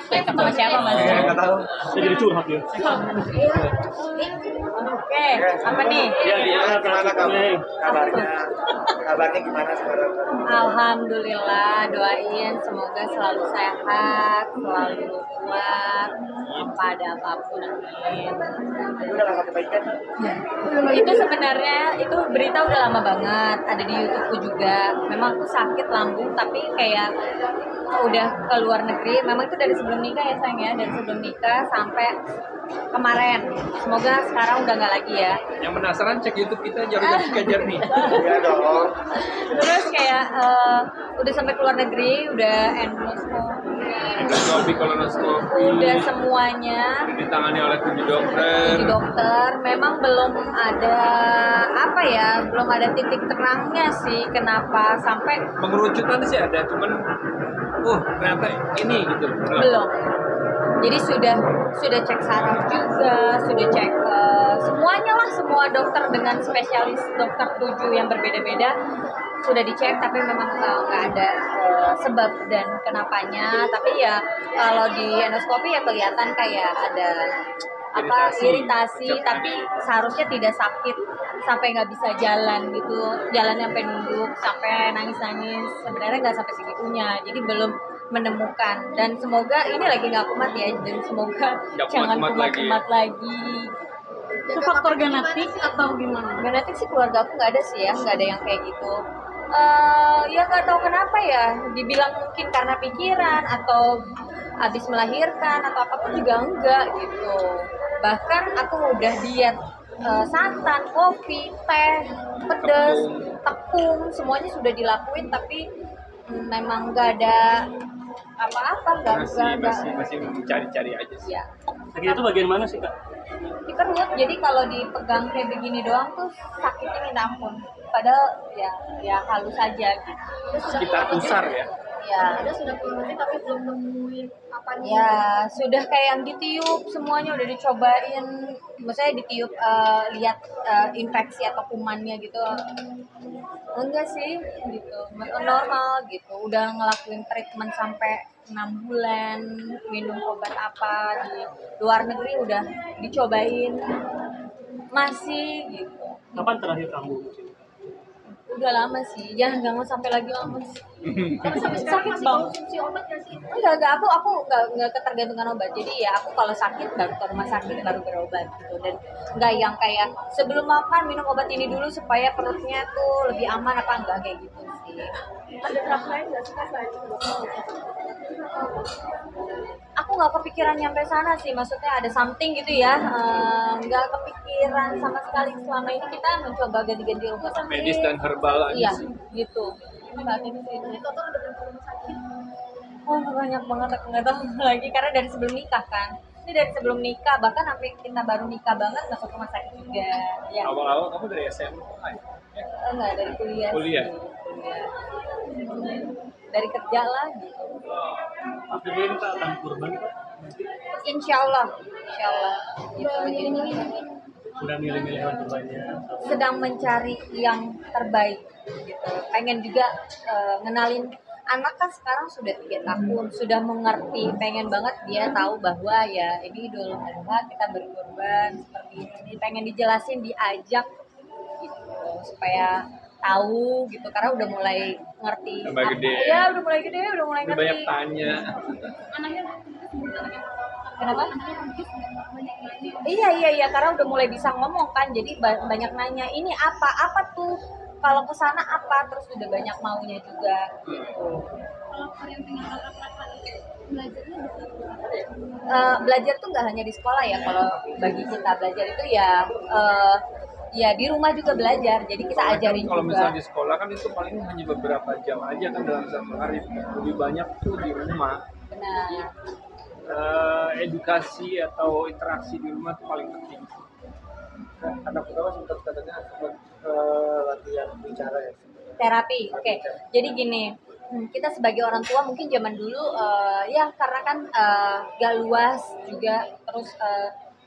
Cek sama siapa Mas? Nggak tahu. Saya jadi curhat ya. Oke, apa nih? Gimana kamu? Kabarnya gimana sekarang? Alhamdulillah, doain semoga selalu sehat, selalu kuat, tanpa ada apapun. Amin. Itu udah lama kebaikan. Itu sebenarnya itu berita udah lama banget, ada di YouTubeku juga. Memang aku sakit lambung, tapi kayak udah ke luar negeri. Memang itu dari sebelum nikah ya sayang ya, dari sebelum nikah sampai kemarin. Semoga sekarang udah nggak lagi ya. Yang penasaran cek YouTube kita Jarum nih. Iya dong. Terus kayak udah sampai keluar negeri, udah Endoskopi, kolonoskopi. udah semuanya Ditangani oleh 7 dokter. di dokter. Memang belum ada apa ya, belum ada titik terangnya sih kenapa sampai Pengerucutan sih ada, cuman ternyata ini gitu. belum. Jadi sudah cek saraf juga, sudah cek semuanya lah, semua dokter dengan spesialis dokter 7 yang berbeda-beda sudah dicek, tapi memang nggak ada sebab dan kenapanya. Tapi ya kalau di endoskopi ya kelihatan kayak ada apa iritasi, tapi seharusnya tidak sakit sampai nggak bisa jalan gitu, jalan sampai nunduk, sampai nangis-nangis. Sebenarnya nggak sampai segitunya, jadi belum menemukan. Dan semoga ini lagi nggak kumat ya, dan semoga Nggak jangan kumat-kumat kumat-kumat lagi. Itu faktor genetik atau gimana? Genetik sih keluarga aku nggak ada sih ya, nggak ada yang kayak gitu. Ya nggak tahu kenapa ya, dibilang mungkin karena pikiran atau habis melahirkan atau apapun juga enggak gitu. Bahkan aku udah diet santan, kopi, teh, pedas, tepung, semuanya sudah dilakuin, tapi memang nggak ada apa-apa, masih mencari-cari aja sih. ya. Sakit itu bagian mana sih Kak? Di perut, jadi kalau dipegang kayak begini doang tuh sakitnya minta ampun. Padahal ya halus aja gitu. Sekitar pusar ya. Ya, Ada sudah keluar tapi belum nemuin apanya. ya sudah kayak yang ditiup, semuanya udah dicobain. Maksudnya ditiup lihat infeksi atau kumannya gitu. Enggak sih gitu, normal gitu. Udah ngelakuin treatment sampai 6 bulan, minum obat apa di luar negeri udah dicobain, masih gitu. Kapan terakhir kamu? Udah lama sih, jangan sampai lagi lama sih. Tapi sampai sekarang masih konsumsi obat nggak sih? Enggak, aku enggak ketergantungan obat. Jadi ya aku kalau sakit baru ke rumah sakit baru berobat gitu. Dan enggak yang kayak sebelum makan minum obat ini dulu supaya perutnya tuh lebih aman apa enggak kayak gitu sih. Ada draft lain nggak sih selain itu? Aku nggak kepikiran nyampe sana sih, maksudnya ada something gitu ya. Nggak kepikiran sama sekali. Selama ini kita mencoba ganti-ganti rumah sakit. Medis dan herbal aja Iya, sih. gitu. Saat ini sih itu. Ini total udah berapa rumah sakit? Oh banyak banget, aku nggak tahu lagi karena dari sebelum nikah kan. Ini dari sebelum nikah, bahkan sampai kita baru nikah banget masuk rumah sakit juga. Ya. Awal-awal kamu dari SMA ya? Enggak, dari kuliah. Kuliah? Sih. Kuliah. Dari kerja lah gitu. Akhirnya Kak akan kurban Kak? Insya Allah. Gitu. Udah milih-milih hewan kurbannya. Sedang mencari yang terbaik gitu. Pengen juga ngenalin anak kan sekarang sudah 3 tahun, sudah mengerti, pengen banget dia tahu bahwa ya ini Idul Adha kita berkurban seperti ini, pengen dijelasin, diajak gitu supaya tahu gitu karena udah mulai ngerti. Tambah gede. Ya udah mulai gede, udah mulai Udah ngerti. banyak tanya. Anaknya Kenapa? Iya karena udah mulai bisa ngomong kan, jadi banyak nanya ini apa tuh, kalau kesana apa, terus udah banyak maunya juga gitu. kalau yang tinggal rata-rata belajarnya Belajar tuh nggak hanya di sekolah ya, kalau bagi kita belajar itu ya di rumah juga belajar, jadi kita ajarin Kalau juga. misalnya di sekolah kan itu paling hanya beberapa jam aja kan dalam satu hari. Lebih banyak tuh di rumah. Benar. Edukasi atau interaksi di rumah tuh paling penting. Anak pertama sempat katanya sempat latihan bicara ya. Terapi, oke. Jadi gini, kita sebagai orang tua mungkin zaman dulu ya karena kan gak luas juga, terus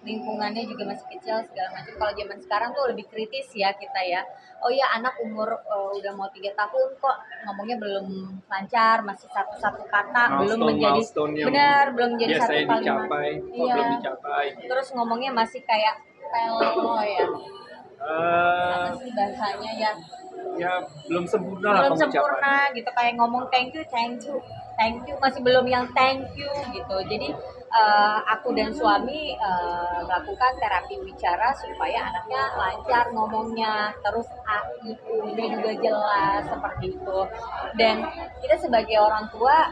lingkungannya juga masih kecil segala macam. Kalau zaman sekarang tuh lebih kritis ya kita ya. Oh ya, anak umur udah mau 3 tahun kok ngomongnya belum lancar, masih satu kata belum menjadi milestone yang benar, belum menjadi satu biasanya kalimat. dicapai, kok Iya. belum dicapai. Terus ngomongnya masih kayak pelo ya. Eh, Apa sih bahasanya ya? ya belum sempurna lah Belum pengucapan. sempurna gitu, kayak ngomong thank you masih belum yang thank you gitu. Jadi aku dan suami melakukan terapi bicara supaya anaknya lancar ngomongnya, terus A I U-nya juga jelas seperti itu. Dan kita sebagai orang tua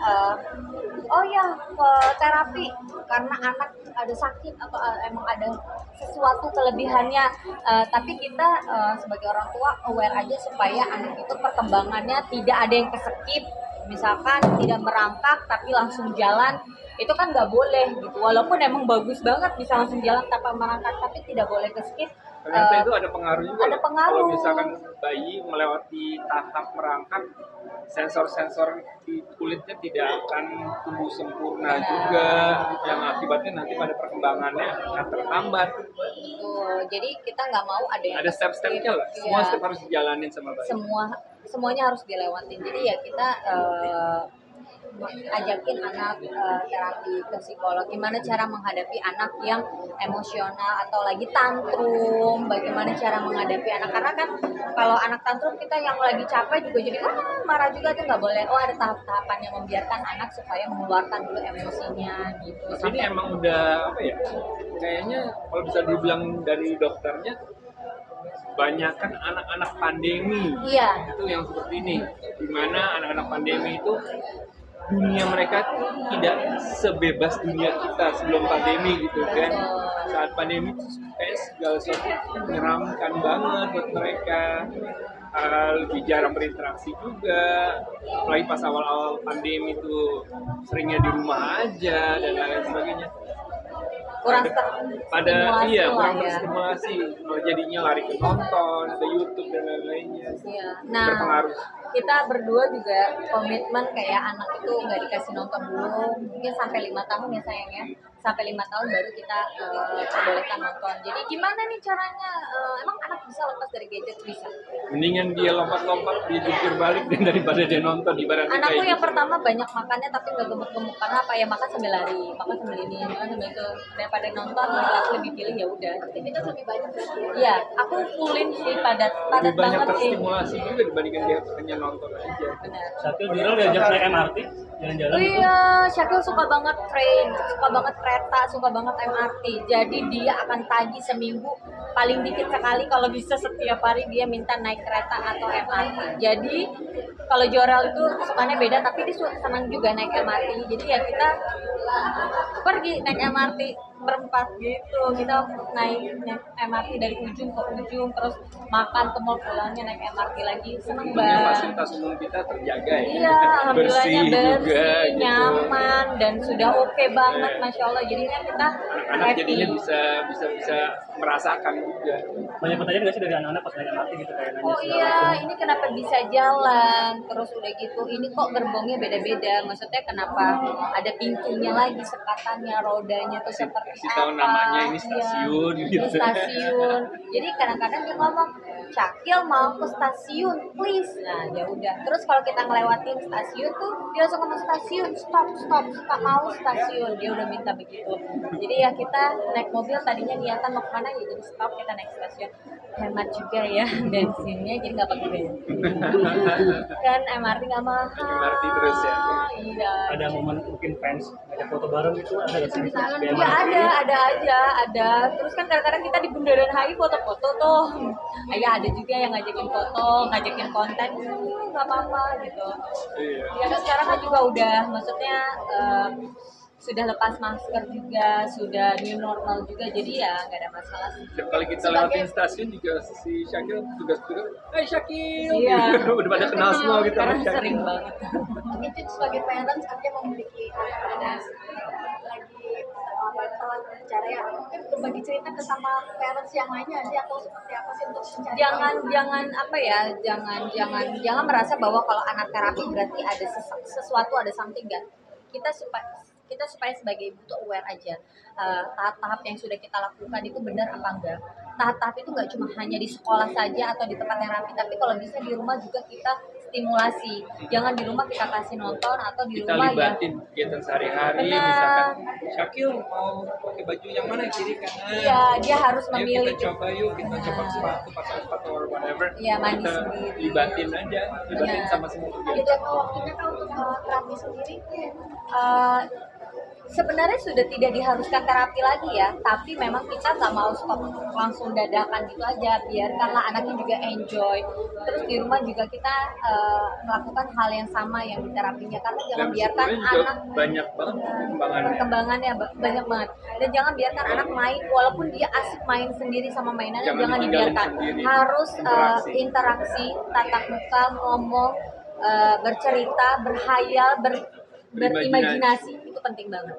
oh ya ke terapi karena anak ada sakit atau emang ada sesuatu kelebihannya, tapi kita sebagai orang tua aware aja supaya anak itu perkembangannya tidak ada yang keskip, misalkan tidak merangkak tapi langsung jalan, itu kan nggak boleh gitu. Walaupun emang bagus banget bisa langsung jalan tanpa merangkak, tapi tidak boleh keskip. Ternyata itu ada pengaruh juga. Ada pengaruh. Kalau misalkan bayi melewati tahap merangkap, sensor-sensor di kulitnya tidak akan tumbuh sempurna juga, yang akibatnya nanti pada perkembangannya akan terhambat. Jadi kita nggak mau ada yang Ada step-stepnya lah. Iya. Semua step harus dijalanin sama bayi. Semuanya harus dilewatin. Jadi ya kita ajakin anak terapi ke psikolog, gimana cara menghadapi anak yang emosional atau lagi tantrum, bagaimana cara menghadapi anak, karena kan kalau anak tantrum kita yang lagi capek juga jadi marah juga, tuh nggak boleh. Oh, ada tahap-tahapan yang membiarkan anak supaya mengeluarkan dulu emosinya gitu. Ini emang udah apa ya, kayaknya kalau bisa dibilang dari dokternya, banyak kan anak-anak pandemi. Iya. Itu yang seperti ini, dimana anak-anak pandemi itu dunia mereka tidak sebebas dunia kita sebelum pandemi gitu kan. Saat pandemi itu kayak segala sesuatu menyeramkan banget buat mereka. Lebih jarang berinteraksi juga, apalagi pas awal-awal pandemi itu seringnya di rumah aja dan lain sebagainya. Kurang Pada iya kurang ya. terstimulasi, malah jadinya lari ke nonton, ke YouTube dan lain-lainnya. Iya. Nah, Berpengaruh. kita berdua juga komitmen kayak anak itu nggak dikasih nonton dulu, mungkin sampai 5 tahun ya sayang ya. Sampai 5 tahun baru kita perbolehkan nonton. Jadi gimana nih caranya? Emang anak bisa lepas dari gadget? Bisa. Mendingan dia lompat-lompat, dia jungkir balik daripada dia nonton, ibaratnya Anakku kayak yang gitu. pertama banyak makannya tapi nggak gemuk-gemuk, karena apa ya, makan sambil lari, makan sambil ini, makan sambil itu, daripada nonton aku lebih pilih ya udah. Aktivitas lebih banyak berarti ya. Iya, aku fullin sih, padat Lebih banyak banget sih. terstimulasi juga dibandingkan dia hanya nonton aja. Benar. Satu viral diajak naik MRT, jalan-jalan Oh gitu. iya, Syakil suka banget train, suka banget kereta, suka banget MRT. Jadi dia akan tagih seminggu paling dikit sekali, kalau bisa setiap hari dia minta naik kereta atau MRT. Jadi kalau Jorel itu sukanya beda, tapi dia senang juga naik MRT. Jadi ya kita pergi naik MRT berempat gitu. Kita naik MRT dari ujung ke ujung, terus makan ke mall, pulangnya naik MRT lagi. Seneng Untungnya banget. fasilitas umum kita terjaga ya. Iya, alhamdulillahnya bersih, juga, gitu. nyaman, dan sudah oke banget, masya Allah. Jadinya kita Anak happy. jadinya bisa merasakan juga. Banyak pertanyaan nggak sih dari anak-anak pas naik MRT gitu, kayak nanya Oh segala iya, macam. ini kenapa bisa jalan? Terus udah gitu, ini kok gerbongnya beda-beda. Maksudnya kenapa ada pintunya lagi, sekatannya, rodanya tuh seperti Kasih apa? tahu namanya, ini Iya, stasiun, ini gitu. stasiun. Jadi kadang-kadang dia ngomong, Syakil mau ke stasiun, please. Nah ya udah. Terus kalau kita ngelewatin stasiun tuh, dia langsung ngomong stasiun, stop, mau stasiun. Dia udah minta begitu. Jadi ya kita naik mobil tadinya niatan mau kemana ya, jadi stop, kita naik stasiun. Hemat juga ya bensinnya, jadi nggak pakai bensin. Kan MRT nggak mahal. MRT terus ya. Iya. Ada momen mungkin fans ngajak foto bareng itu ada nggak sih? Di Ya MRT? ada aja, ada. Terus kan kadang-kadang kita di Bundaran HI foto-foto tuh. Ya ada juga yang ngajakin foto, ngajakin konten, nggak apa-apa gitu. Iya. Ya kan sekarang kan juga udah, maksudnya sudah lepas masker juga, sudah new normal juga, jadi ya nggak ada masalah sih. Setiap kali kita lewatin stasiun juga si Syakil tugas-tugas, hai Syakil, Iya. udah pada kenal semua gitu sama Karena Syakil. sering banget. Itu sebagai parents artinya memiliki anak lagi telah berbicara ya, mungkin berbagi cerita ke sama parents yang lainnya sih, atau seperti apa sih untuk mencari Jangan apa ya, jangan merasa bahwa kalau anak terapi berarti ada sesuatu, ada something, enggak. Kita kita supaya sebagai ibu tuh aware aja tahap-tahap yang sudah kita lakukan itu benar apa enggak. Tahap-tahap itu nggak cuma hanya di sekolah saja atau di tempat terapi, tapi kalau bisa di rumah juga kita stimulasi. Jangan di rumah kita kasih nonton atau di Kita rumah ya. libatin kegiatan sehari-hari, Benar. misalkan Syakil mau pakai baju yang mana, kiri kanan. Iya, dia harus Ayo memilih. kita coba yuk, kita coba sepatu, pasang sepatu or whatever. Iya, mandi Kita sendiri. libatin aja, libatin Benar. sama semua kegiatan. Gitu waktunya kan untuk terapi sendiri. Eh, sebenarnya sudah tidak diharuskan terapi lagi ya, tapi memang kita nggak mau stop langsung dadakan gitu aja, biarkanlah anaknya juga enjoy. Terus di rumah juga kita melakukan hal yang sama yang di terapinya, karena jangan Dan biarkan sebenarnya juga anak banyak banget perkembangannya. perkembangannya banyak banget, dan jangan biarkan anak main walaupun dia asik main sendiri sama mainannya, Jangan jangan ditinggalin dibiarkan. sendiri. Harus Interaksi. tatap muka, ngomong, bercerita, berhayal, berimajinasi. Itu penting banget.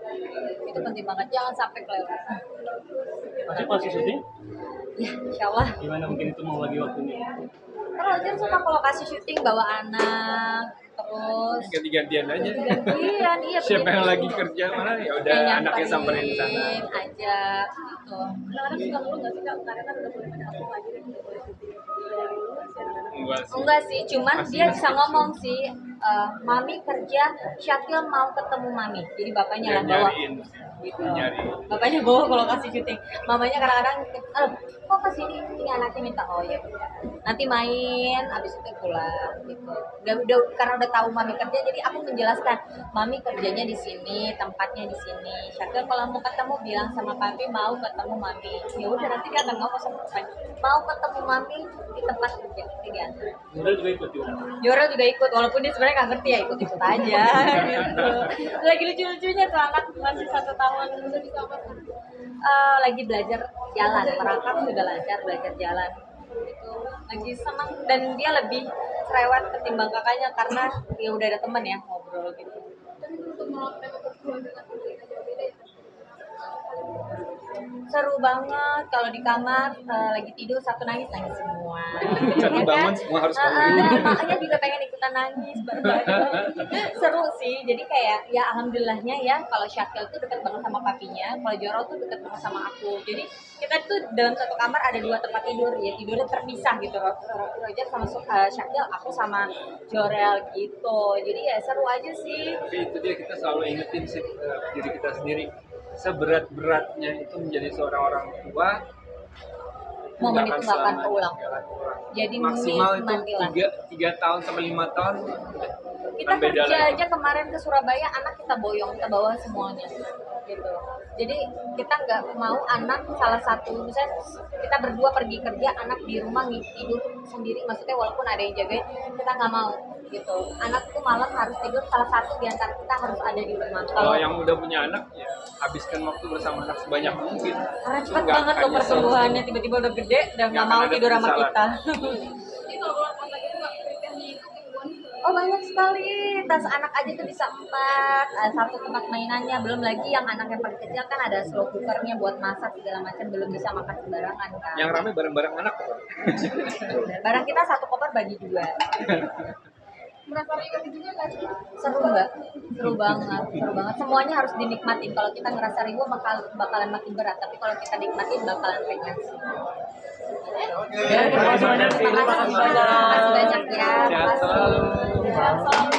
Itu penting banget. Jangan sampai kelewat. Masih syuting? Ya, insya Allah. Gimana mungkin itu mau bagi waktunya? Terus Jen suka kalau kasih syuting bawa anak, terus Ganti-gantian aja. gantian, iya. Siapa yang begitu. lagi kerja mana ya udah Ya, anaknya samperin di sana. aja gitu. Kadang-kadang suka ngeluh nggak sih kak? Karena kan udah mulai pada aku lagi dan udah boleh syuting. Dari dulu masih anak-anak. Enggak sih, cuman Masih dia masih bisa kecil. ngomong sih, mami kerja, Syakil mau ketemu mami. Jadi bapaknya lah bawa. Nyariin, Gitu. nyariin. Bapaknya bawa kalau kasih syuting. Mamanya kadang-kadang, kok kesini? Ini anaknya minta, oh ya udah. Nanti main, abis itu pulang gitu. Udah karena udah tahu mami kerja, jadi aku menjelaskan, mami kerjanya di sini, tempatnya di sini. Syakil kalau mau ketemu bilang sama papi mau ketemu mami. Ya udah nanti dia akan ngomong sama papanya, mau ketemu mami di tempat kerja. Jadi diantar. Nurul juga ikut juga. Jora juga ikut, walaupun dia sebenarnya nggak ngerti ya, ikut-ikut aja gitu. Lagi lucu-lucunya tuh anak masih 1 tahun. Udah bisa apa? Lagi belajar jalan, merangkak sudah lancar belajar jalan gitu. Lagi senang dan dia lebih cerewet ketimbang kakaknya karena ya udah ada teman ya ngobrol gitu. Dan itu untuk melakukan perempuan dengan berbeda beda ya. Seru banget kalau di kamar lagi tidur satu nangis semua. Satu Ya bangun kan? semua harus bangun. Makanya juga pengen ikutan nangis bareng-bareng. Seru sih. Jadi kayak ya alhamdulillahnya ya kalau Syakil tuh dekat banget sama papinya, kalau Joro tuh dekat banget sama aku. Jadi kita tuh dalam satu kamar ada 2 tempat tidur ya, tidurnya terpisah gitu. Roger sama Syakil, aku sama Jorel gitu. Jadi ya seru aja sih. Tapi itu dia, kita selalu ingetin sih diri kita sendiri, seberat-beratnya itu menjadi seorang orang tua, Momen itu nggak akan selamanya, keulang. nggak akan keulang. Jadi Maksimal itu nikmatilah. 3 tahun sampai 5 tahun Kita kan beda kerja lagi. aja kemarin ke Surabaya, anak kita boyong, kita bawa semuanya gitu. Jadi kita nggak mau anak salah satu, misalnya kita berdua pergi kerja, anak di rumah tidur sendiri, maksudnya walaupun ada yang jagain, kita nggak mau gitu. Anak tuh malam harus tidur, salah satu di antara kita harus ada di rumah. Kalau yang udah punya anak ya habiskan waktu bersama anak sebanyak mungkin. karena Itu cepat nggak banget akan loh nyesel. pertumbuhannya, tiba-tiba udah gede dan Nggak nggak akan mau ada tidur sama penyesalan. kita. Jadi kalau keluar kota gitu nggak kriteria perempuan gitu. Oh banyak sekali, tas anak aja tuh bisa 4, 1 tempat mainannya, belum lagi yang anak yang paling kecil kan ada slow cookernya buat masak segala macam, belum bisa makan sembarangan kan. Yang rame bareng-bareng anak apa? Barang kita 1 koper bagi 2. Merasa ribet juga nggak sih? Seru nggak? Seru banget, seru banget. Semuanya harus dinikmatin. Kalau kita ngerasa ribu bakalan makin berat, tapi kalau kita nikmatin bakalan ringan. Terima kasih banyak. Terima kasih banyak ya. Sehat selalu. Sehat selalu.